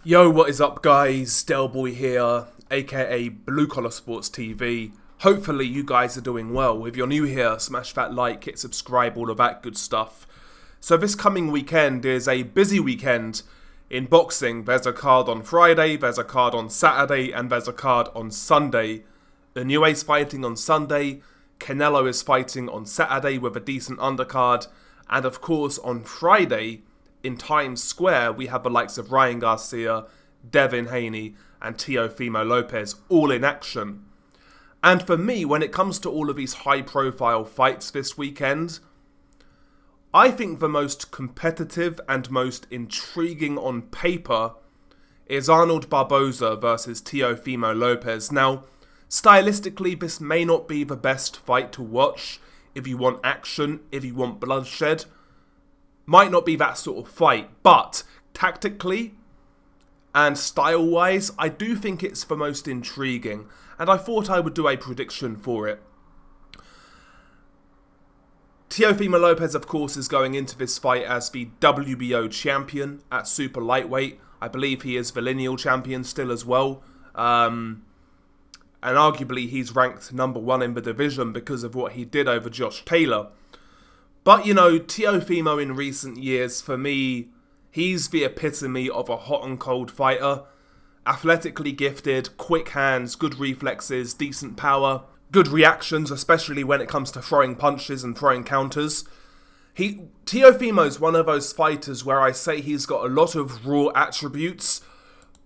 Yo, what is up, guys? Delboy here, aka Blue Collar Sports TV. Hopefully, you guys are doing well. If you're new here, smash that like, hit subscribe, all of that good stuff. So, this coming weekend is a busy weekend in boxing. There's a card on Friday, there's a card on Saturday, and there's a card on Sunday. Inue's fighting on Sunday, Canelo is fighting on Saturday with a decent undercard, and of course, on Friday, in Times Square, we have the likes of Ryan Garcia, Devin Haney, and Teofimo Lopez all in action. And for me, when it comes to all of these high-profile fights this weekend, I think the most competitive and most intriguing on paper is Arnold Barboza versus Teofimo Lopez. Now, stylistically, this may not be the best fight to watch if you want action, if you want bloodshed. Might not be that sort of fight, but tactically and style-wise, I do think it's the most intriguing, and I thought I would do a prediction for it. Teofimo Lopez, of course, is going into this fight as the WBO champion at super lightweight. I believe he is the lineal champion still as well, and arguably he's ranked number one in the division because of what he did over Josh Taylor. But, you know, Teofimo in recent years, for me, he's the epitome of a hot and cold fighter. Athletically gifted, quick hands, good reflexes, decent power, good reactions, especially when it comes to throwing punches and throwing counters. Teofimo's one of those fighters where I say he's got a lot of raw attributes,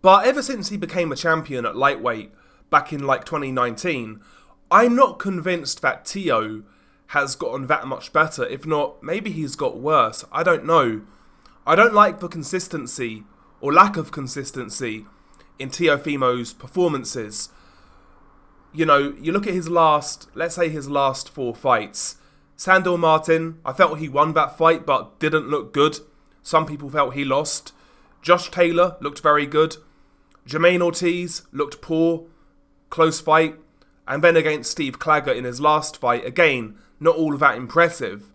but ever since he became a champion at lightweight back in like 2019, I'm not convinced that Teo has gotten that much better. If not, maybe he's got worse. I don't know. I don't like the consistency, or lack of consistency, in Teofimo's performances. You know, you look at his let's say his last four fights. Sandor Martin, I felt he won that fight, but didn't look good. Some people felt he lost. Josh Taylor looked very good. Jermaine Ortiz looked poor. Close fight. And then against Steve Claggett in his last fight, again, not all that impressive.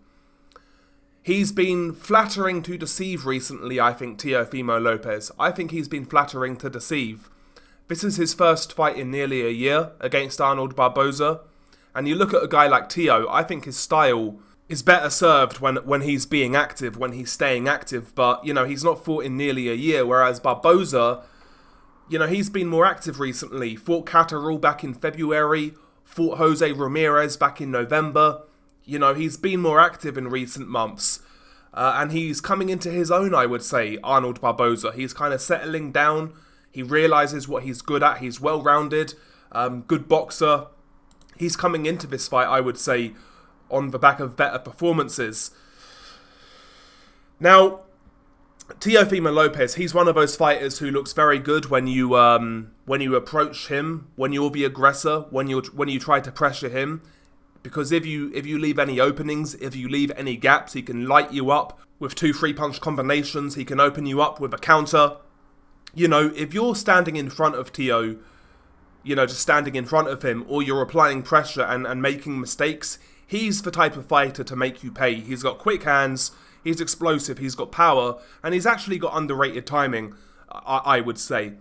He's been flattering to deceive recently, I think, Teofimo Lopez. I think he's been flattering to deceive. This is his first fight in nearly a year against Arnold Barboza. And you look at a guy like Teo, I think his style is better served when he's being active, when he's staying active. But, you know, he's not fought in nearly a year, whereas Barboza, you know, he's been more active recently. Fought Catterall back in February, fought Jose Ramirez back in November. You know, he's been more active in recent months. And he's coming into his own, I would say, Arnold Barboza. He's kind of settling down. He realises what he's good at. He's well-rounded, good boxer. He's coming into this fight, I would say, on the back of better performances. Now, Teofimo Lopez, he's one of those fighters who looks very good when you approach him, when you're the aggressor, when you try to pressure him. Because if you leave any openings, if you leave any gaps, he can light you up with 2-3 punch combinations. He can open you up with a counter. You know, if you're standing in front of Teo, you know, just standing in front of him, or you're applying pressure and making mistakes, he's the type of fighter to make you pay. He's got quick hands, he's explosive, he's got power, and he's actually got underrated timing, I would say.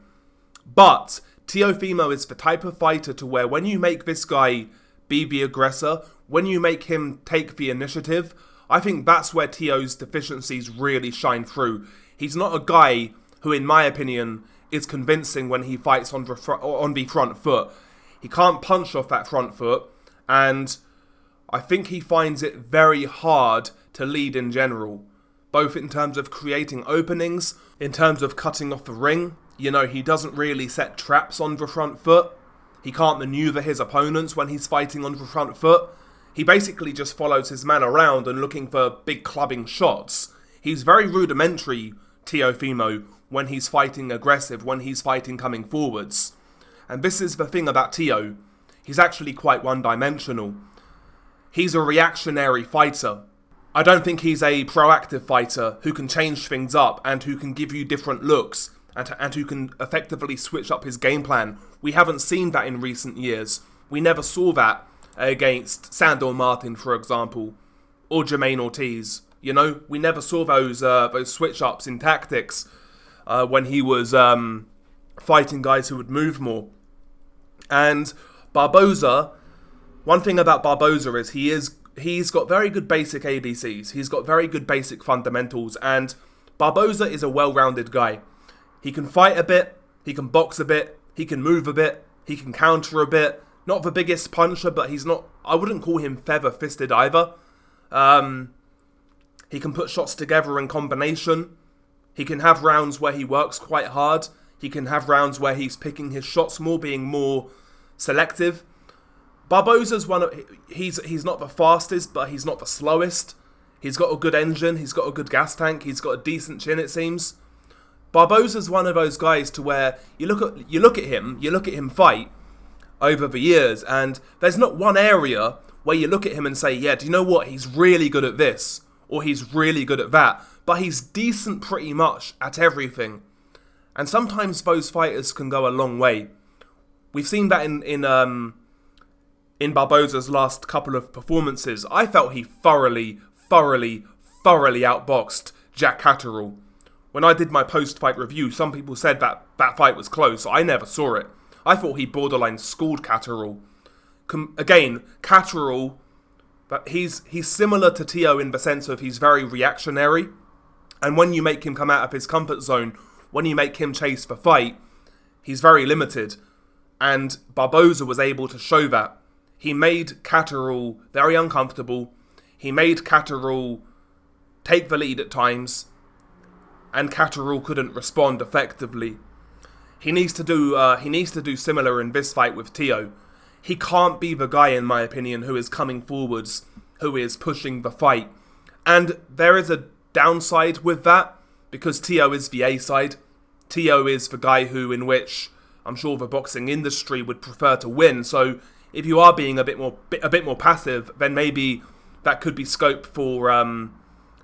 But Teofimo is the type of fighter to where when you make this guy be the aggressor, when you make him take the initiative, I think that's where Teo's deficiencies really shine through. He's not a guy who, in my opinion, is convincing when he fights on the front foot. He can't punch off that front foot, and I think he finds it very hard to lead in general, both in terms of creating openings, in terms of cutting off the ring. You know, he doesn't really set traps on the front foot. He can't maneuver his opponents when he's fighting on the front foot. He basically just follows his man around and looking for big clubbing shots. He's very rudimentary, Teofimo, when he's fighting aggressive, when he's fighting coming forwards. And this is the thing about Teo. He's actually quite one-dimensional. He's a reactionary fighter. I don't think he's a proactive fighter who can change things up and who can give you different looks and who can effectively switch up his game plan. We haven't seen that in recent years. We never saw that against Sandor Martin, for example, or Jermaine Ortiz. You know, we never saw those switch-ups in tactics. when he was fighting guys who would move more. And Barboza, one thing about Barboza is he's got very good basic ABCs. He's got very good basic fundamentals, and Barboza is a well-rounded guy. He can fight a bit, he can box a bit, he can move a bit, he can counter a bit. Not the biggest puncher, but I wouldn't call him feather-fisted either. He can put shots together in combination. He can have rounds where he works quite hard. He can have rounds where he's picking his shots more, being more selective. Barboza's he's not the fastest, but he's not the slowest. He's got a good engine, he's got a good gas tank, he's got a decent chin, it seems. Barboza's one of those guys to where you look at him fight over the years, and there's not one area where you look at him and say, yeah, do you know what, he's really good at this, or he's really good at that, but he's decent pretty much at everything. And sometimes those fighters can go a long way. We've seen that in Barboza's last couple of performances. I felt he thoroughly outboxed Jack Catterall. When I did my post-fight review, some people said that fight was close. I never saw it. I thought he borderline schooled Catterall. Again, Catterall, but he's similar to Teo in the sense of he's very reactionary. And when you make him come out of his comfort zone, when you make him chase the fight, he's very limited. And Barboza was able to show that. He made Catterall very uncomfortable. He made Catterall take the lead at times. And Catterall couldn't respond effectively. He needs to do similar in this fight with Teo. He can't be the guy, in my opinion, who is coming forwards, who is pushing the fight. And there is a downside with that, because Teo is the A side. Teo is the guy in which I'm sure the boxing industry would prefer to win. So if you are being a bit more passive, then maybe that could be scope for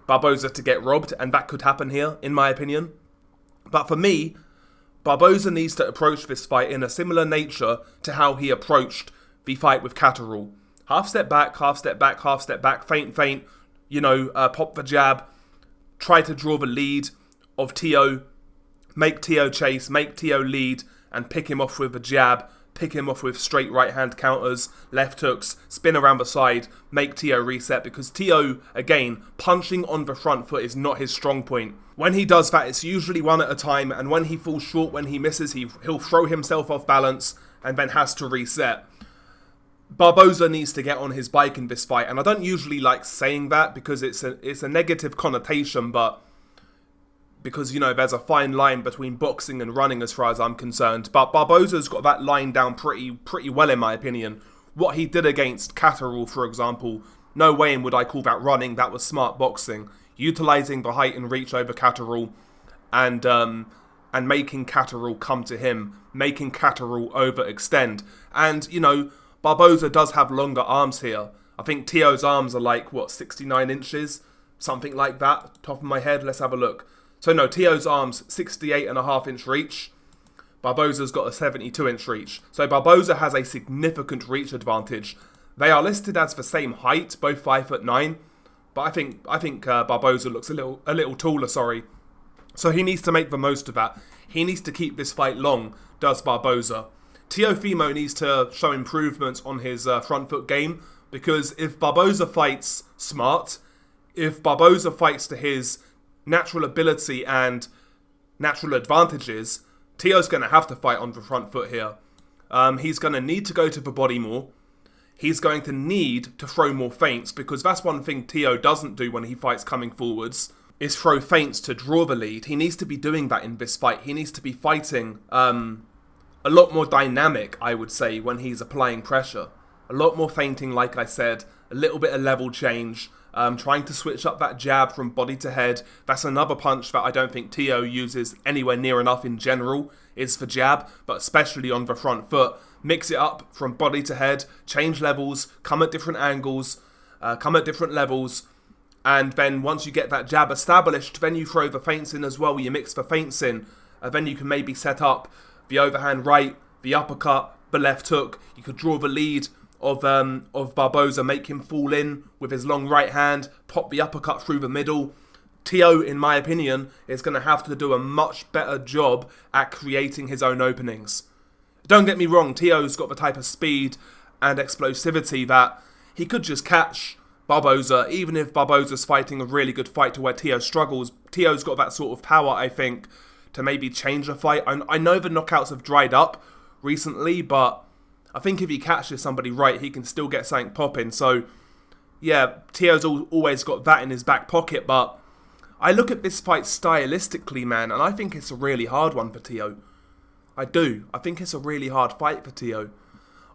Barboza to get robbed, and that could happen here, in my opinion. But for me, Barboza needs to approach this fight in a similar nature to how he approached the fight with Catterall. Half step back, half step back, half step back, feint, pop the jab, try to draw the lead of Teo, make Teo chase, make Teo lead, and pick him off with a jab, pick him off with straight right-hand counters, left hooks, spin around the side, make Teo reset, because Teo, again, punching on the front foot is not his strong point. When he does that, it's usually one at a time, and when he falls short, when he misses, he'll throw himself off balance and then has to reset. Barboza needs to get on his bike in this fight, and I don't usually like saying that because it's a negative connotation, but because, there's a fine line between boxing and running as far as I'm concerned. But Barboza's got that line down pretty well, in my opinion. What he did against Catterall, for example, no way would I call that running. That was smart boxing. Utilising the height and reach over Catterall and making Catterall come to him. Making Catterall overextend. And, Barboza does have longer arms here. I think Teo's arms are 69 inches? Something like that. Top of my head, let's have a look. So no, Teo's arms, 68.5 inch reach. Barboza's got a 72 inch reach. So Barboza has a significant reach advantage. They are listed as the same height, both 5'9", but I think Barboza looks a little taller. So he needs to make the most of that. He needs to keep this fight long, does Barboza. Teofimo needs to show improvements on his front foot game, because if Barboza fights smart, if Barboza fights to his natural ability and natural advantages, Teo's going to have to fight on the front foot here. He's going to need to go to the body more. He's going to need to throw more feints, because that's one thing Teo doesn't do when he fights coming forwards, is throw feints to draw the lead. He needs to be doing that in this fight. He needs to be fighting a lot more dynamic, I would say, when he's applying pressure. A lot more feinting, like I said, a little bit of level change, trying to switch up that jab from body to head. That's another punch that I don't think Teo uses anywhere near enough in general, is the jab, but especially on the front foot. Mix it up from body to head, change levels, come at different angles, come at different levels, and then once you get that jab established, then you throw the feints in as well. You mix the feints in, then you can maybe set up the overhand right, the uppercut, the left hook. You could draw the lead of Barboza, make him fall in with his long right hand, pop the uppercut through the middle, Teo, in my opinion, is going to have to do a much better job at creating his own openings. Don't get me wrong, Teo's got the type of speed and explosivity that he could just catch Barboza, even if Barboza's fighting a really good fight to where Teo struggles. Teo's got that sort of power, I think, to maybe change a fight. I know the knockouts have dried up recently, but I think if he catches somebody right, he can still get something popping. So, yeah, Teo's always got that in his back pocket, but I look at this fight stylistically, man, and I think it's a really hard one for Teo. I do. I think it's a really hard fight for Teo.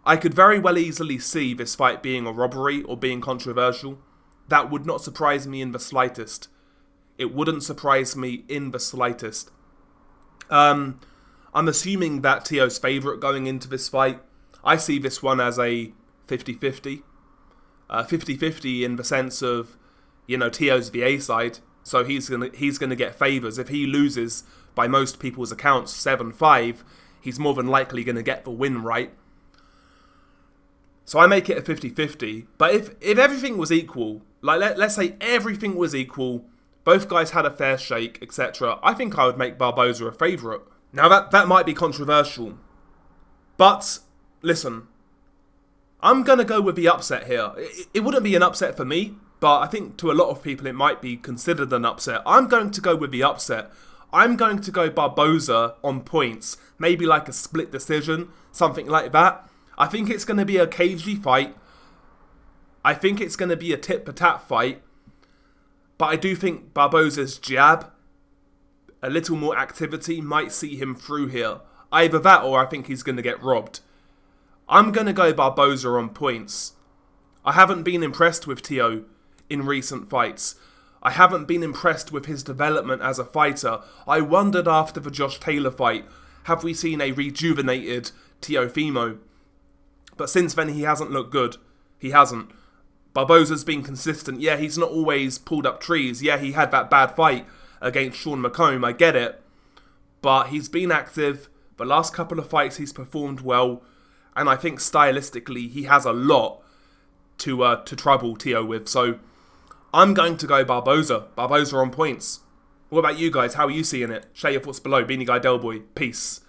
I could very well easily see this fight being a robbery or being controversial. That would not surprise me in the slightest. It wouldn't surprise me in the slightest. I'm assuming that Teo's favourite going into this fight. I see this one as a 50-50. 50-50 in the sense of, Teo's the A side, so he's gonna get favours. If he loses, by most people's accounts, 7-5, he's more than likely going to get the win, right? So I make it a 50-50. But if everything was equal, like let's say everything was equal, both guys had a fair shake, etc., I think I would make Barboza a favourite. Now that might be controversial. But, listen, I'm going to go with the upset here. It wouldn't be an upset for me, but I think to a lot of people it might be considered an upset. I'm going to go with the upset. I'm going to go Barboza on points. Maybe like a split decision, something like that. I think it's going to be a cagey fight. I think it's going to be a tit-for-tat fight. But I do think Barboza's jab, a little more activity, might see him through here. Either that or I think he's going to get robbed. I'm going to go Barboza on points. I haven't been impressed with Teo in recent fights. I haven't been impressed with his development as a fighter. I wondered after the Josh Taylor fight, have we seen a rejuvenated Teofimo? But since then he hasn't looked good. He hasn't. Barboza's been consistent. Yeah, he's not always pulled up trees. Yeah, he had that bad fight against Sean McComb. I get it. But he's been active. The last couple of fights he's performed well. And I think stylistically he has a lot to trouble Teo with. So I'm going to go Barboza. Barboza on points. What about you guys? How are you seeing it? Share your thoughts below. Beanie Guy Delboy. Peace.